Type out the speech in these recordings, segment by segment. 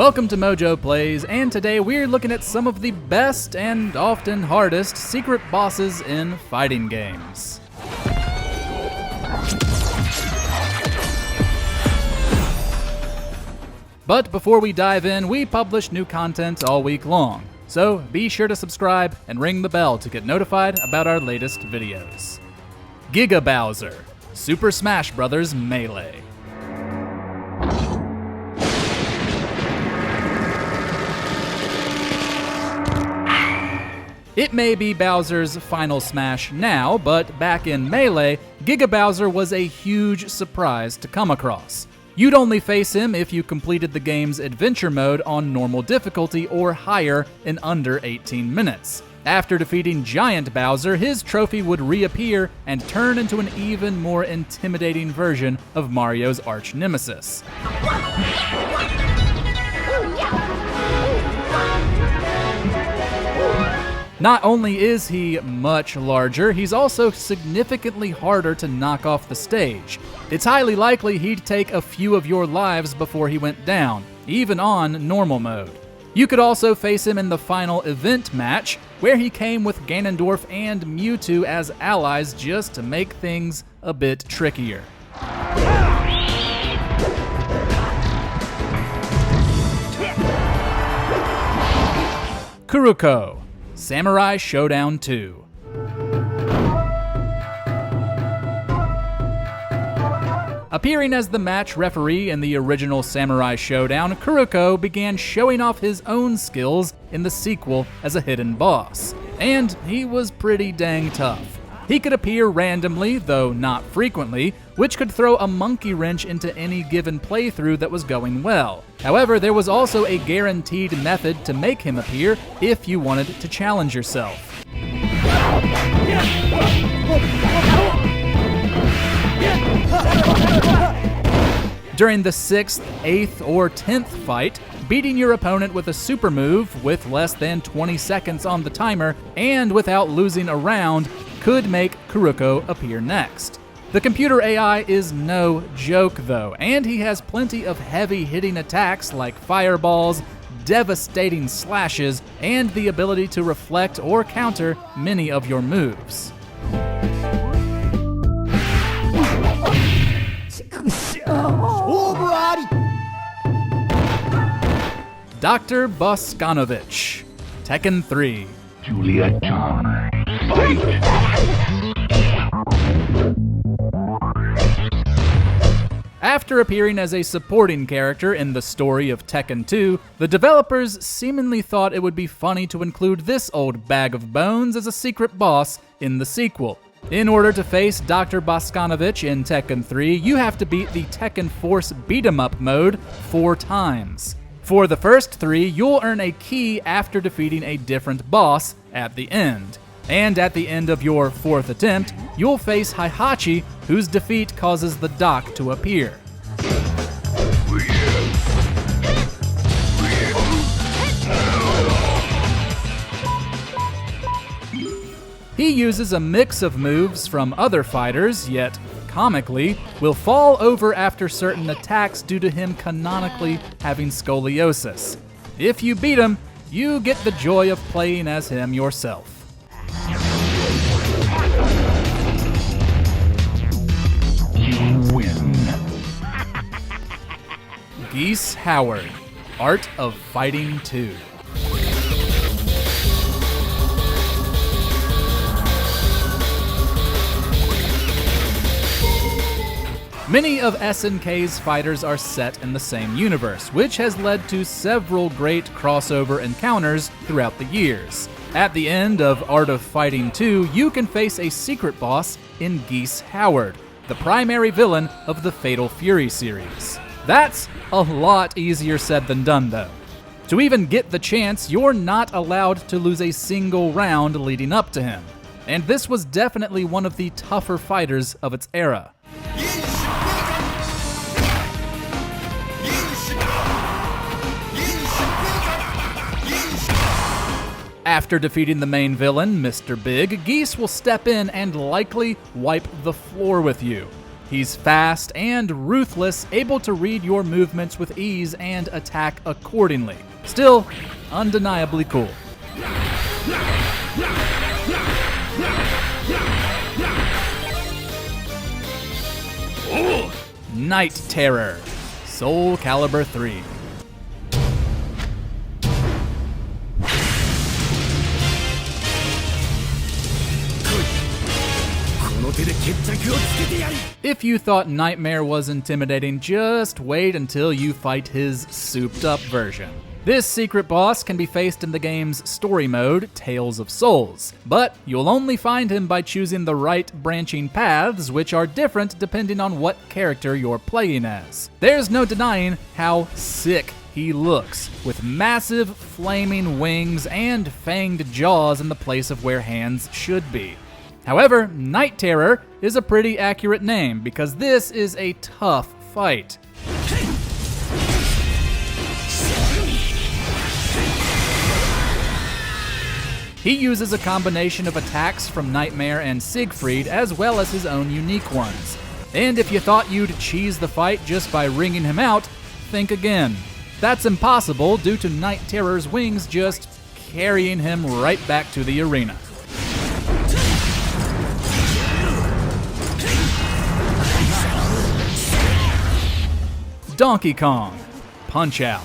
Welcome to MojoPlays, and today we're looking at some of the best and often hardest secret bosses in fighting games. But before we dive in, we publish new content all week long, so be sure to subscribe and ring the bell to get notified about our latest videos. Giga Bowser, Super Smash Bros. Melee. It may be Bowser's final smash now, but back in Melee, Giga Bowser was a huge surprise to come across. You'd only face him if you completed the game's adventure mode on normal difficulty or higher in under 18 minutes. After defeating Giant Bowser, his trophy would reappear and turn into an even more intimidating version of Mario's arch nemesis. Not only is he much larger, he's also significantly harder to knock off the stage. It's highly likely he'd take a few of your lives before he went down, even on normal mode. You could also face him in the final event match, where he came with Ganondorf and Mewtwo as allies just to make things a bit trickier. Kuruko, Samurai Showdown 2. Appearing as the match referee in the original Samurai Showdown, Kuruko began showing off his own skills in the sequel as a hidden boss, and he was pretty dang tough. He could appear randomly, though not frequently, which could throw a monkey wrench into any given playthrough that was going well. However, there was also a guaranteed method to make him appear if you wanted to challenge yourself. During the 6th, 8th, or 10th fight, beating your opponent with a super move with less than 20 seconds on the timer and without losing a round could make Kuruko appear next. The computer AI is no joke though, and he has plenty of heavy-hitting attacks like fireballs, devastating slashes, and the ability to reflect or counter many of your moves. Dr. Bosanovich, Tekken 3. Julia John, fight! After appearing as a supporting character in the story of Tekken 2, the developers seemingly thought it would be funny to include this old bag of bones as a secret boss in the sequel. In order to face Dr. Bosanovich in Tekken 3, you have to beat the Tekken Force Beat-em-up mode 4 times. For the first 3, you'll earn a key after defeating a different boss at the end. And at the end of your 4th attempt, you'll face Heihachi, whose defeat causes the dock to appear. He uses a mix of moves from other fighters, yet comically, will fall over after certain attacks due to him canonically having scoliosis. If you beat him, you get the joy of playing as him yourself. You win. Geese Howard, Art of Fighting 2. Many of SNK's fighters are set in the same universe, which has led to several great crossover encounters throughout the years. At the end of Art of Fighting 2, you can face a secret boss in Geese Howard, the primary villain of the Fatal Fury series. That's a lot easier said than done though. To even get the chance, you're not allowed to lose a single round leading up to him. And this was definitely one of the tougher fighters of its era. After defeating the main villain, Mr. Big, Geese will step in and likely wipe the floor with you. He's fast and ruthless, able to read your movements with ease and attack accordingly. Still, undeniably cool. Night Terror, SoulCalibur III. If you thought Nightmare was intimidating, just wait until you fight his souped-up version. This secret boss can be faced in the game's story mode, Tales of Souls, but you'll only find him by choosing the right branching paths, which are different depending on what character you're playing as. There's no denying how sick he looks, with massive flaming wings and fanged jaws in the place of where hands should be. However, Night Terror is a pretty accurate name because this is a tough fight. He uses a combination of attacks from Nightmare and Siegfried as well as his own unique ones. And if you thought you'd cheese the fight just by wringing him out, think again. That's impossible due to Night Terror's wings just carrying him right back to the arena. Donkey Kong, Punch-Out!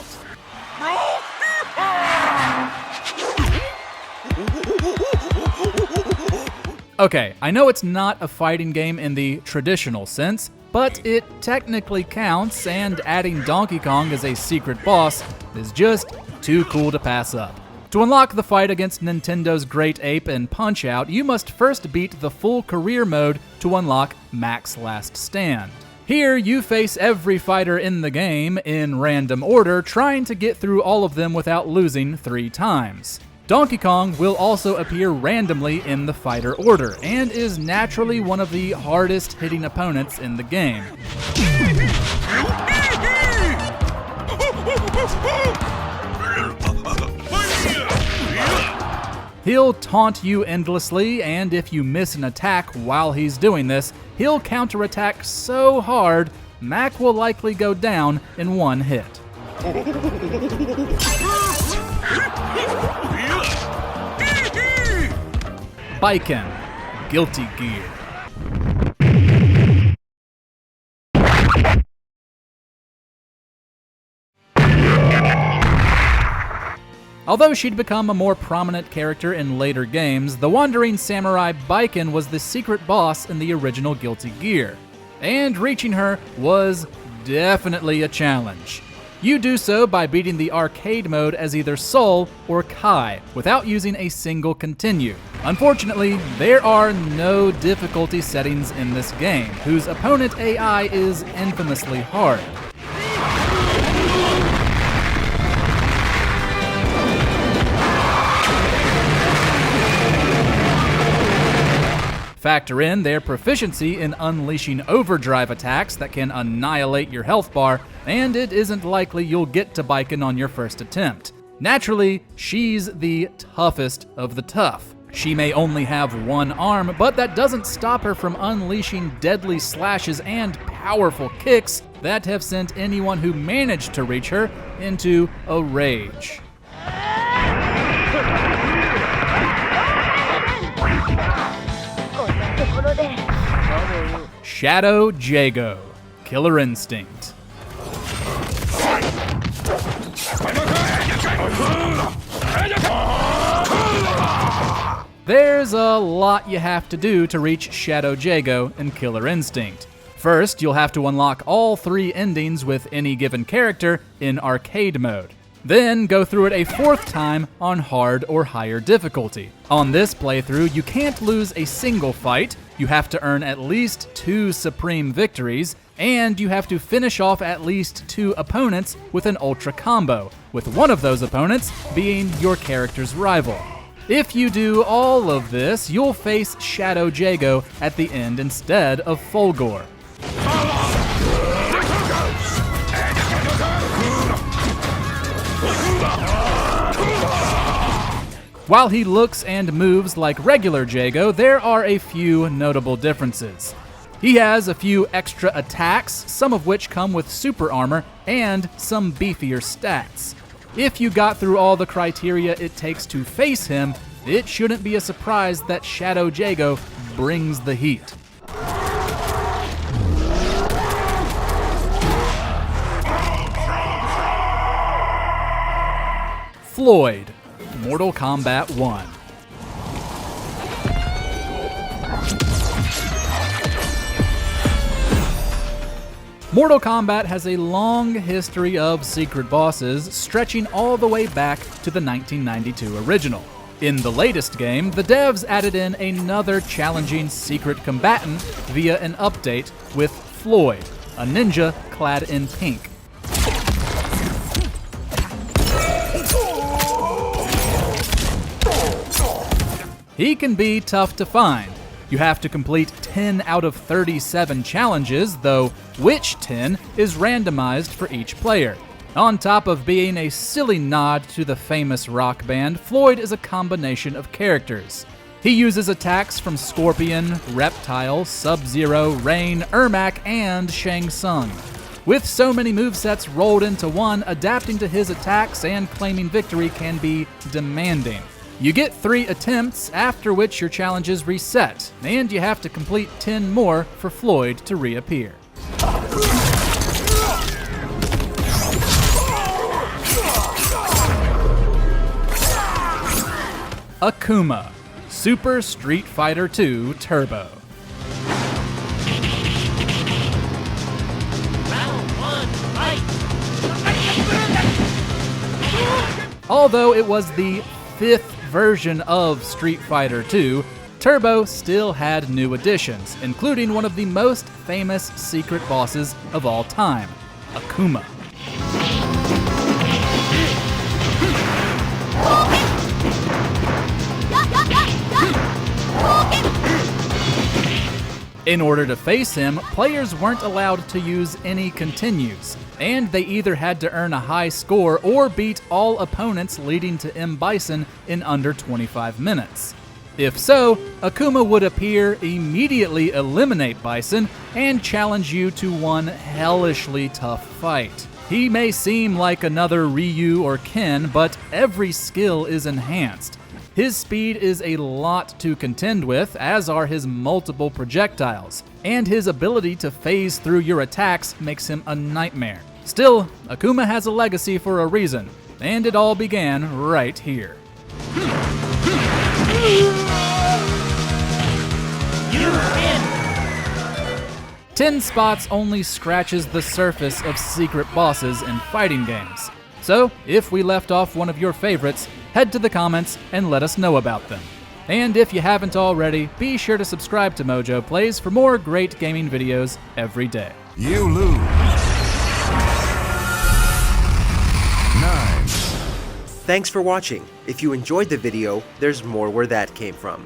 Okay, I know it's not a fighting game in the traditional sense, but it technically counts, and adding Donkey Kong as a secret boss is just too cool to pass up. To unlock the fight against Nintendo's Great Ape in Punch-Out, you must first beat the full career mode to unlock Max Last Stand. Here, you face every fighter in the game in random order, trying to get through all of them without losing 3 times. Donkey Kong will also appear randomly in the fighter order, and is naturally one of the hardest hitting opponents in the game. He'll taunt you endlessly, and if you miss an attack while he's doing this, he'll counterattack so hard, Mac will likely go down in one hit. Bikin, Guilty Gear. Although she'd become a more prominent character in later games, the Wandering Samurai Bikin was the secret boss in the original Guilty Gear, and reaching her was definitely a challenge. You do so by beating the arcade mode as either Soul or Kai, without using a single continue. Unfortunately, there are no difficulty settings in this game, whose opponent AI is infamously hard. Factor in their proficiency in unleashing overdrive attacks that can annihilate your health bar, and it isn't likely you'll get to Bikin on your first attempt. Naturally, she's the toughest of the tough. She may only have one arm, but that doesn't stop her from unleashing deadly slashes and powerful kicks that have sent anyone who managed to reach her into a rage. Shadow Jago, Killer Instinct. There's a lot you have to do to reach Shadow Jago in Killer Instinct. First, you'll have to unlock all 3 endings with any given character in arcade mode. Then go through it a 4th time on hard or higher difficulty. On this playthrough, you can't lose a single fight, you have to earn at least 2 supreme victories, and you have to finish off at least 2 opponents with an ultra combo, with one of those opponents being your character's rival. If you do all of this, you'll face Shadow Jago at the end instead of Fulgore. While he looks and moves like regular Jago, there are a few notable differences. He has a few extra attacks, some of which come with super armor and some beefier stats. If you got through all the criteria it takes to face him, it shouldn't be a surprise that Shadow Jago brings the heat. Floyd, Mortal Kombat 1. Mortal Kombat has a long history of secret bosses, stretching all the way back to the 1992 original. In the latest game, the devs added in another challenging secret combatant via an update with Floyd, a ninja clad in pink. He can be tough to find. You have to complete 10 out of 37 challenges, though which 10 is randomized for each player. On top of being a silly nod to the famous rock band, Floyd is a combination of characters. He uses attacks from Scorpion, Reptile, Sub-Zero, Rain, Ermac, and Shang Tsung. With so many movesets rolled into one, adapting to his attacks and claiming victory can be demanding. You get 3 attempts, after which your challenges reset, and you have to complete 10 more for Floyd to reappear. Akuma, Super Street Fighter II Turbo. Round 1, fight! Although it was the 5th version of Street Fighter II, Turbo still had new additions, including one of the most famous secret bosses of all time, Akuma. In order to face him, players weren't allowed to use any continues, and they either had to earn a high score or beat all opponents leading to M. Bison in under 25 minutes. If so, Akuma would appear, immediately eliminate Bison, and challenge you to one hellishly tough fight. He may seem like another Ryu or Ken, but every skill is enhanced. His speed is a lot to contend with, as are his multiple projectiles, and his ability to phase through your attacks makes him a nightmare. Still, Akuma has a legacy for a reason, and it all began right here. You win! 10 spots only scratches the surface of secret bosses in fighting games. So, if we left off one of your favorites, head to the comments and let us know about them. And if you haven't already, be sure to subscribe to MojoPlays for more great gaming videos every day. You lose. 9. Thanks for watching. If you enjoyed the video, there's more where that came from.